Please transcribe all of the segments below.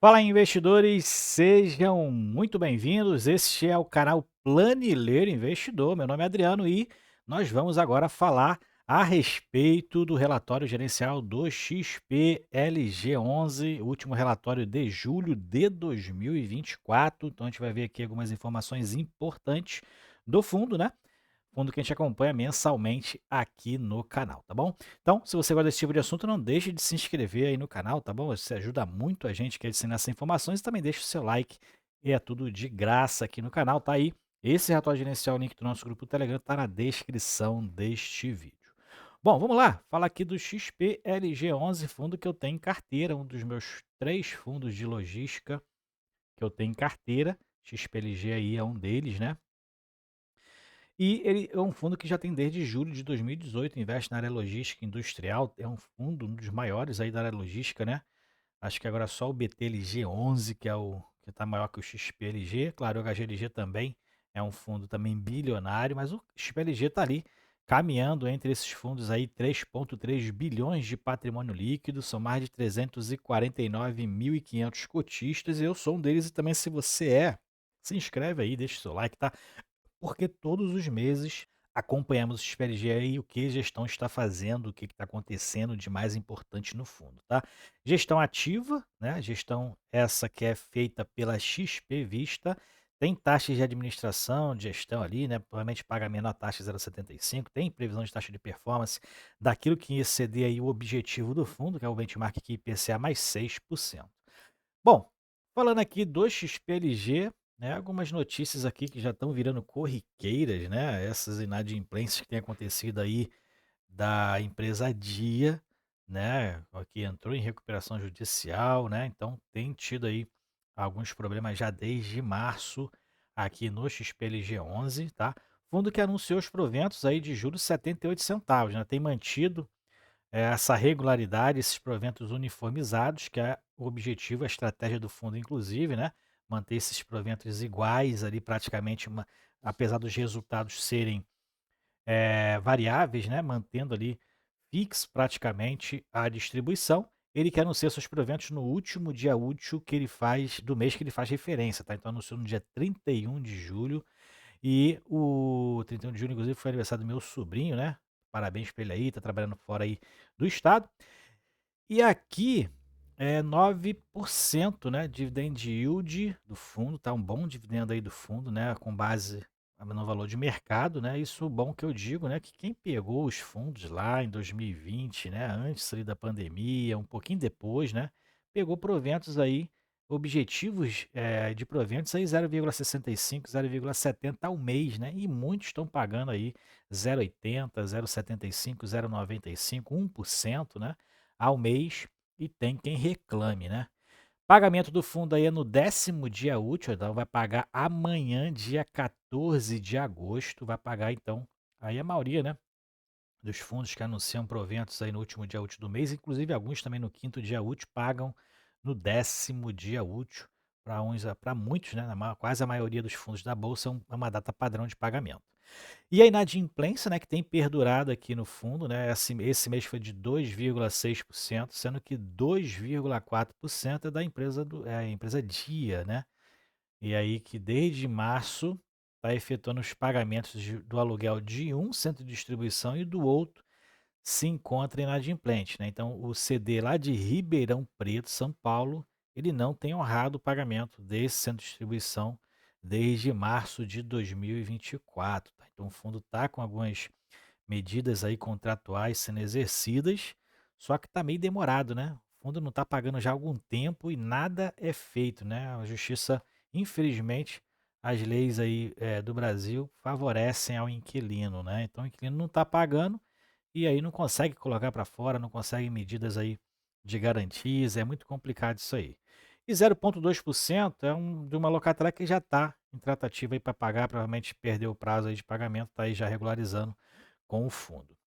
Fala, investidores, sejam muito bem-vindos. Este é o canal Planileiro Investidor. Meu nome é Adriano e nós vamos agora falar a respeito do relatório gerencial do XPLG11, último relatório de julho de 2024. Então, a gente vai ver aqui algumas informações importantes do fundo, né? Fundo que a gente acompanha mensalmente aqui no canal, tá bom? Então, se você gosta desse tipo de assunto, não deixe de se inscrever aí no canal, tá bom? Você ajuda muito a gente que é ensinar essas informações e também deixa o seu like, e é tudo de graça aqui no canal, tá aí. Esse relatório gerencial, o link do nosso grupo do Telegram tá na descrição deste vídeo. Bom, vamos lá, falar aqui do XPLG11, fundo que eu tenho em carteira, um dos meus 3 fundos de logística que eu tenho em carteira. XPLG aí é um deles, né? E ele é um fundo que já tem desde julho de 2018, investe na área logística industrial, é um fundo, um dos maiores aí da área logística, né? Acho que agora só o BTLG11, que é o que está maior que o XPLG. Claro, o HGLG também é um fundo também bilionário, mas o XPLG está ali caminhando entre esses fundos aí, 3,3 bilhões de patrimônio líquido, são mais de 349.500 cotistas, e eu sou um deles. E também, se você se inscreve aí, deixa o seu like, tá? Porque todos os meses acompanhamos o XPLG e o que a gestão está fazendo, o que está acontecendo de mais importante no fundo, tá? Gestão ativa, né? Gestão essa que é feita pela XP Vista, tem taxas de administração, de gestão ali, né? Provavelmente paga a menor taxa 0,75, tem previsão de taxa de performance daquilo que exceder aí o objetivo do fundo, que é o benchmark aqui IPCA mais 6%. Bom, falando aqui do XPLG, né, algumas notícias aqui que já estão virando corriqueiras, né? Essas inadimplências que têm acontecido aí da empresa Dia, né? Que entrou em recuperação judicial, né? Então tem tido aí alguns problemas já desde março aqui no XPLG11, tá? Fundo que anunciou os proventos aí de juros 78 centavos, né? Tem mantido essa regularidade, esses proventos uniformizados, que é o objetivo, a estratégia do fundo, inclusive, né? Manter esses proventos iguais ali, praticamente, apesar dos resultados serem variáveis, né? Mantendo ali fixo praticamente a distribuição. Ele quer anunciar seus proventos no último dia útil que ele faz, do mês que ele faz referência, tá? Então anunciou no dia 31 de julho, e o 31 de julho, inclusive, foi aniversário do meu sobrinho, né? Parabéns para ele aí, tá trabalhando fora aí do estado. E aqui é 9%, né, dividend yield do fundo, tá um bom dividendo aí do fundo, né, com base no valor de mercado, né? Isso bom que eu digo, né, que quem pegou os fundos lá em 2020, né, antes ali da pandemia, um pouquinho depois, né, pegou proventos aí, objetivos de proventos aí 0,65, 0,70 ao mês, né? E muitos estão pagando aí 0,80, 0,75, 0,95, 1%, né? Ao mês, e tem quem reclame, né? Pagamento do fundo aí é no 10º dia útil, então vai pagar amanhã, dia 14 de agosto, vai pagar então, aí a maioria, né, dos fundos que anunciam proventos aí no último dia útil do mês, inclusive alguns também no 5º dia útil, pagam no 10º dia útil, para uns, para muitos, né, quase a maioria dos fundos da bolsa é uma data padrão de pagamento. E a inadimplência, né, que tem perdurado aqui no fundo, né, esse mês foi de 2,6%, sendo que 2,4% é da empresa a empresa Dia, né? E aí que desde março está efetuando os pagamentos do aluguel de um centro de distribuição, e do outro se encontra inadimplente, né? Então o CD lá de Ribeirão Preto, São Paulo, ele não tem honrado o pagamento desse centro de distribuição desde março de 2024, tá? Então o fundo está com algumas medidas aí contratuais sendo exercidas, só que está meio demorado, né? O fundo não está pagando já há algum tempo e nada é feito, né? A justiça, infelizmente, as leis aí do Brasil favorecem ao inquilino, né? Então o inquilino não está pagando e aí não consegue colocar para fora, não consegue medidas aí de garantias, é muito complicado isso aí. E 0,2% é de uma locatária que já está em tratativa aí para pagar, provavelmente perdeu o prazo aí de pagamento, está aí já regularizando com o fundo.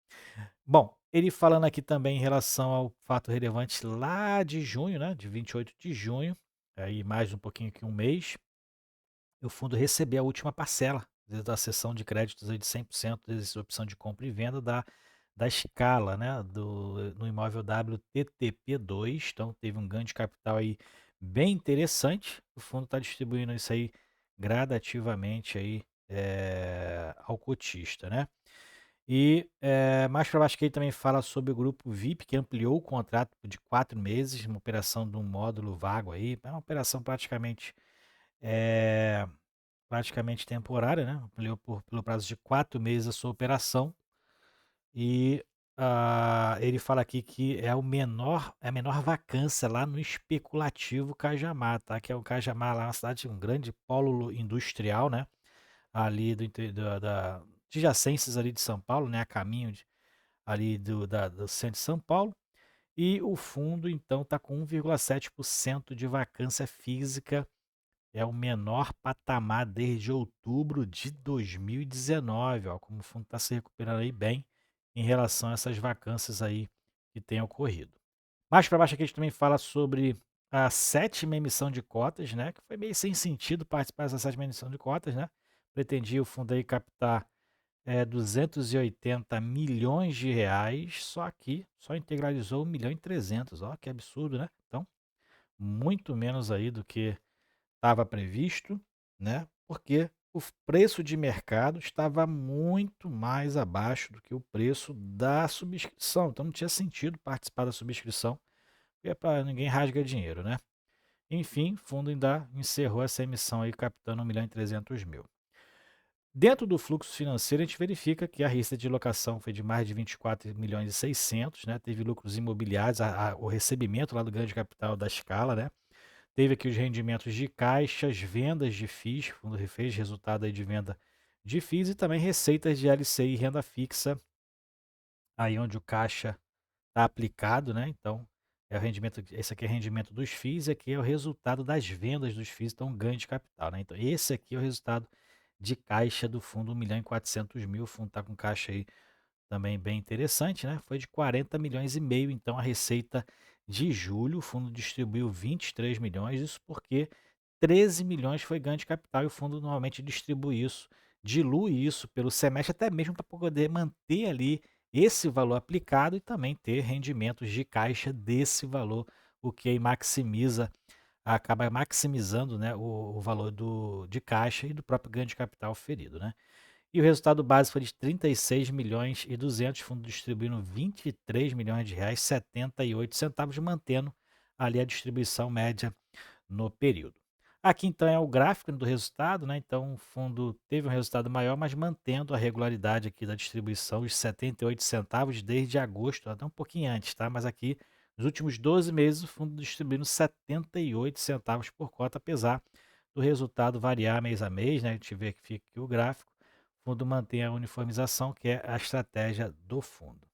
Bom, ele falando aqui também em relação ao fato relevante lá de junho, né, de 28 de junho, aí mais um pouquinho que um mês, o fundo recebeu a última parcela da cessão de créditos aí de 100% dessa opção de compra e venda da escala, né, no imóvel WTTP2. Então teve um ganho de capital aí bem interessante. O fundo está distribuindo isso aí gradativamente aí, ao cotista, né? E mais para baixo aqui ele também fala sobre o grupo VIP, que ampliou o contrato de 4 meses, uma operação de um módulo vago aí, é uma operação eh, praticamente temporária, né? Ampliou pelo prazo de 4 meses a sua operação. E ele fala aqui que é a menor vacância lá no especulativo Cajamar, tá? Que é o Cajamar lá, uma cidade, um grande polo industrial, né? Ali de adjacências ali de São Paulo, né? A caminho ali do centro de São Paulo. E o fundo, então, está com 1,7% de vacância física. É o menor patamar desde outubro de 2019. Ó, como o fundo está se recuperando aí bem em relação a essas vacâncias aí que têm ocorrido. Mais para baixo aqui a gente também fala sobre a sétima emissão de cotas, né? Que foi meio sem sentido participar dessa sétima emissão de cotas, né? Pretendia o fundo aí captar 280 milhões de reais, só que só integralizou 1,3 milhão. Ó, que absurdo, né? Então, muito menos aí do que estava previsto, né? Porque o preço de mercado estava muito mais abaixo do que o preço da subscrição. Então não tinha sentido participar da subscrição, porque é para ninguém rasga dinheiro, né? Enfim, o fundo ainda encerrou essa emissão aí captando 1,3 milhão. Dentro do fluxo financeiro, a gente verifica que a receita de locação foi de mais de 24 milhões e 600, né? Teve lucros imobiliários, o recebimento lá do grande capital da Scala, né? Teve aqui os rendimentos de caixas, vendas de FIIs, o fundo fez resultado aí de venda de FIIs e também receitas de LCI e renda fixa, aí onde o caixa está aplicado, né? Então, é o rendimento, esse aqui é o rendimento dos FIIs, e aqui é o resultado das vendas dos FIIs, então ganho de capital, né? Então, esse aqui é o resultado de caixa do fundo, 1.400.000. O fundo está com caixa aí também bem interessante, né? Foi de 40 milhões e meio, então a receita de julho, o fundo distribuiu 23 milhões, isso porque 13 milhões foi ganho de capital e o fundo normalmente distribui isso, dilui isso pelo semestre, até mesmo para poder manter ali esse valor aplicado e também ter rendimentos de caixa desse valor, o que aí acaba maximizando, né, o valor de caixa e do próprio ganho de capital ferido, né? E o resultado base foi de 36 milhões e 200, fundo distribuindo 23 milhões de reais, 78 centavos, mantendo ali a distribuição média no período. Aqui então é o gráfico do resultado, né? Então o fundo teve um resultado maior, mas mantendo a regularidade aqui da distribuição, os 78 centavos desde agosto, até um pouquinho antes, tá? Mas aqui nos últimos 12 meses o fundo distribuindo 78 centavos por cota, apesar do resultado variar mês a mês, né? A gente vê que fica aqui o gráfico. O fundo mantém a uniformização, que é a estratégia do fundo.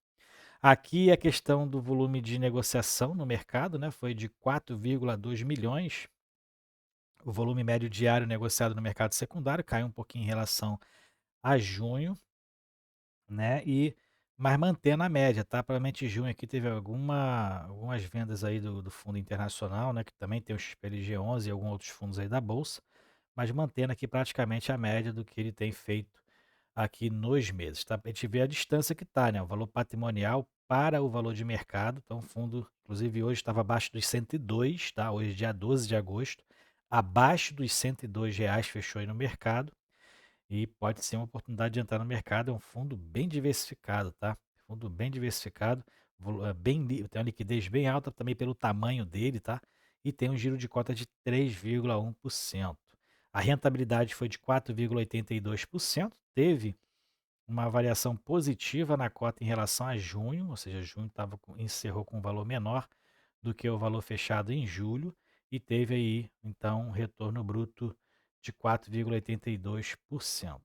Aqui a questão do volume de negociação no mercado, né? Foi de 4,2 milhões. O volume médio diário negociado no mercado secundário caiu um pouquinho em relação a junho, né? Mas mantendo a média, tá? Provavelmente junho aqui teve algumas vendas aí do fundo internacional, né? Que também tem o XPLG11 e alguns outros fundos aí da bolsa, mas mantendo aqui praticamente a média do que ele tem feito aqui nos meses, tá? A gente vê a distância que está, né? O valor patrimonial para o valor de mercado. Então, o fundo, inclusive, hoje estava abaixo dos 102, tá? Hoje, dia 12 de agosto, abaixo dos R$ 102 fechou aí no mercado. E pode ser uma oportunidade de entrar no mercado. É um fundo bem diversificado, tá? Fundo bem diversificado, tem uma liquidez bem alta também pelo tamanho dele, tá? E tem um giro de cota de 3,1%. A rentabilidade foi de 4,82%. Teve uma variação positiva na cota em relação a junho, ou seja, junho encerrou com um valor menor do que o valor fechado em julho e teve aí então um retorno bruto de 4,82%.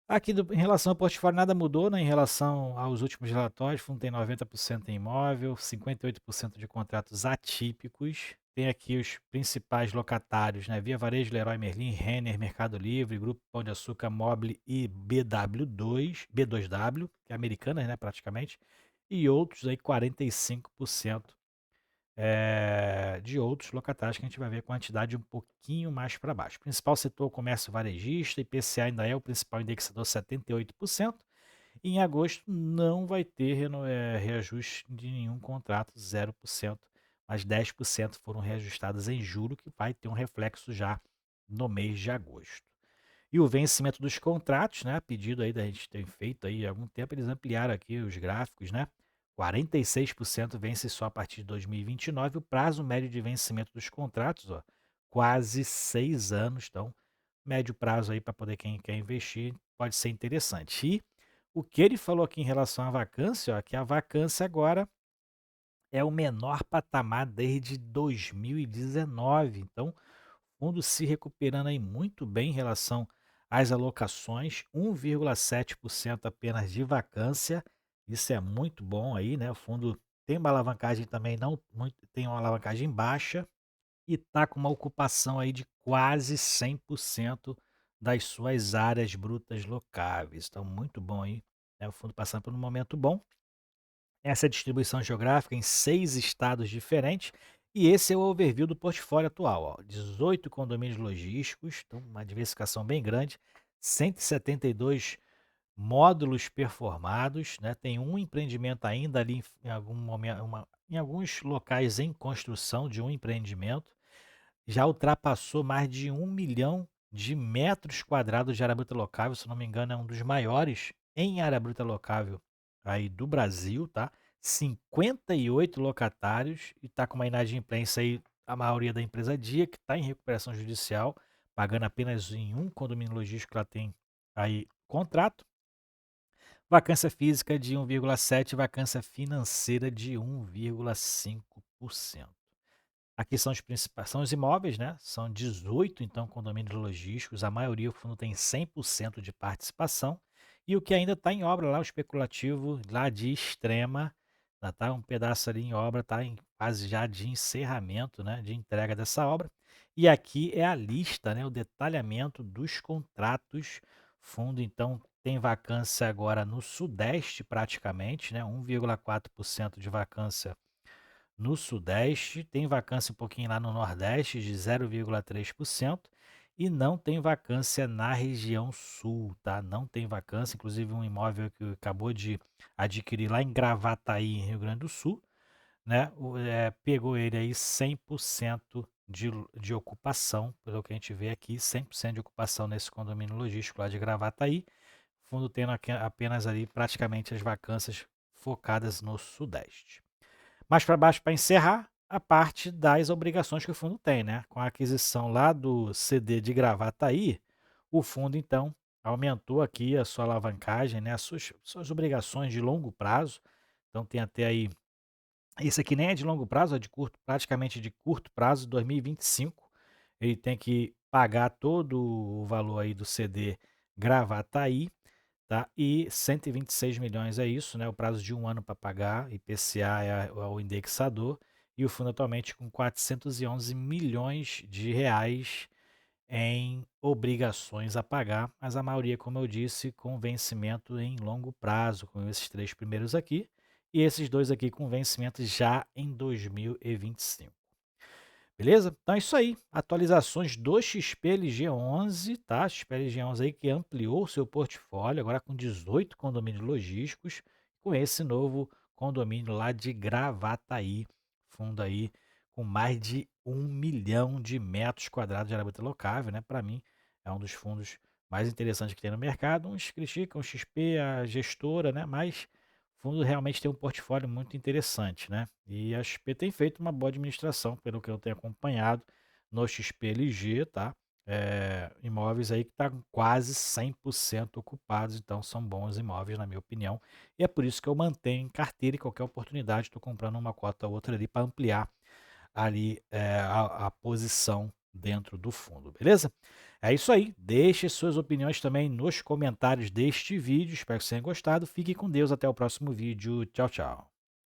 Aqui em relação ao portfólio, nada mudou, né? Em relação aos últimos relatórios, o fundo tem 90% em imóvel, 58% de contratos atípicos. Tem aqui os principais locatários, né? Via Varejo, Leroy Merlin, Renner, Mercado Livre, Grupo Pão de Açúcar, Mobile e B2W, que é americana, né, praticamente. E outros aí, 45% de outros locatários que a gente vai ver a quantidade um pouquinho mais para baixo. O principal setor é o comércio varejista, IPCA ainda é o principal indexador, 78%. E em agosto não vai ter reajuste de nenhum contrato, 0%. mas 10% foram reajustadas em julho, que vai ter um reflexo já no mês de agosto. E o vencimento dos contratos, né, a pedido aí da gente tem feito aí há algum tempo, eles ampliaram aqui os gráficos, né? 46% vence só a partir de 2029, o prazo médio de vencimento dos contratos, ó, quase 6 anos, então médio prazo aí para poder quem quer investir pode ser interessante. E o que ele falou aqui em relação à vacância, ó, é que a vacância agora é o menor patamar desde 2019, então fundo se recuperando aí muito bem em relação às alocações, 1,7% apenas de vacância, isso é muito bom aí, né? O fundo tem uma alavancagem também, não muito, tem uma alavancagem baixa e está com uma ocupação aí de quase 100% das suas áreas brutas locáveis. Então, muito bom aí, né? O fundo passando por um momento bom. Essa é a distribuição geográfica em 6 estados diferentes. E esse é o overview do portfólio atual. Ó. 18 condomínios logísticos, então uma diversificação bem grande. 172 módulos performados, né? Tem um empreendimento ainda ali em algum momento, em alguns locais em construção de um empreendimento. Já ultrapassou mais de 1 milhão de metros quadrados de área bruta locável, se não me engano, é um dos maiores em área bruta locável aí do Brasil, tá? 58 locatários e está com uma inadimplência aí, a maioria da empresa Dia, que está em recuperação judicial, pagando apenas em um condomínio logístico que ela tem aí contrato. Vacância física de 1,7%, vacância financeira de 1,5%. Aqui são os principais, são os imóveis, né? São 18, então, condomínios logísticos. A maioria, o fundo tem 100% de participação. E o que ainda está em obra lá, o especulativo lá de Extrema, já tá um pedaço ali em obra, está em fase já de encerramento, né? De entrega dessa obra. E aqui é a lista, né? O detalhamento dos contratos. Fundo, então, tem vacância agora no Sudeste, praticamente, né? 1,4% de vacância no Sudeste, tem vacância um pouquinho lá no Nordeste, de 0,3%, e não tem vacância na região Sul, tá? Não tem vacância, inclusive um imóvel que acabou de adquirir lá em Gravataí, em Rio Grande do Sul, né? Pegou ele aí 100% de ocupação, pelo que a gente vê aqui, 100% de ocupação nesse condomínio logístico lá de Gravataí, fundo tendo apenas ali praticamente as vacâncias focadas no Sudeste. Mais para baixo, para encerrar, a parte das obrigações que o fundo tem, né? Com a aquisição lá do CD de Gravataí, o fundo, então, aumentou aqui a sua alavancagem, né? As suas obrigações de longo prazo. Então, tem até aí. Esse aqui nem é de longo prazo, é de curto, praticamente de curto prazo, 2025. Ele tem que pagar todo o valor aí do CD Gravataí, tá? E 126 milhões é isso, né? O prazo de um ano para pagar, IPCA é o indexador, e o fundo atualmente com 411 milhões de reais em obrigações a pagar, mas a maioria, como eu disse, com vencimento em longo prazo, com esses 3 primeiros aqui, e esses 2 aqui com vencimento já em 2025. Beleza? Então é isso aí. Atualizações do XPLG11, tá? XPLG11 aí que ampliou o seu portfólio, agora com 18 condomínios logísticos, com esse novo condomínio lá de Gravataí, fundo aí com mais de 1 milhão de metros quadrados de área bruta locável, né? Para mim, é um dos fundos mais interessantes que tem no mercado. Uns criticam o XP, a gestora, né? Mas o fundo realmente tem um portfólio muito interessante, né? E a XP tem feito uma boa administração, pelo que eu tenho acompanhado no XPLG, tá? Imóveis aí que estão quase 100% ocupados, então são bons imóveis, na minha opinião. E é por isso que eu mantenho em carteira e qualquer oportunidade estou comprando uma cota ou outra ali para ampliar ali a posição dentro do fundo, beleza? É isso aí. Deixe suas opiniões também nos comentários deste vídeo. Espero que vocês tenham gostado. Fique com Deus. Até o próximo vídeo. Tchau, tchau.